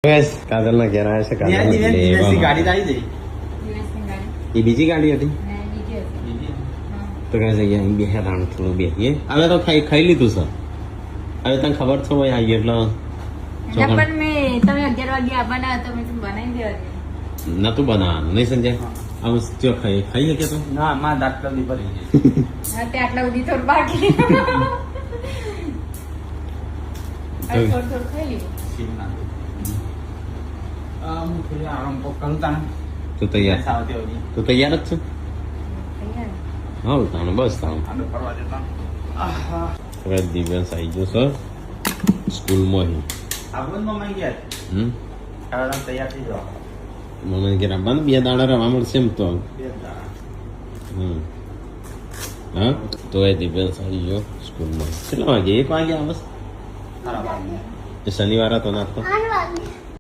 કાજલ ના ઘેર આવે છે ગાડી એ બીજી ગાડી હતી તો કહે છે અહીં બે રાણ થોડું બેસીએ હવે તો ખાઈ લીધું સર હવે તને ખબર છે ભાઈ આવી એટલે પણ મેં તમે 11 વાગે આવવાના હતા મેં બનાવી દેવા નતું બનાવવાનું નહીં સંજય આમ જો ખાઈ શકે તો ના માં ડાક્ટર ની ભરી હા તે આટલા સુધી થોડું બાકી થોડું ખાઈ લીધું આરામ કરું તાને તું તૈયાર તું તૈયાર જ છું હા તાણે બસ તાણે ફરવા જતા હવે દિવસ આવી ગયો સર સ્કૂલમાં આગળમાં માં ગયા હવે તૈયાર થઈ જાવ મને કે રમવાનું 2 દાડા રમવા મળશે એમ તો હા તો એ દિવસ આવી ગયો સ્કૂલમાં કેટલા વાગે 1 વાગે આવે ખરાબ શનિવાર હતો ના તો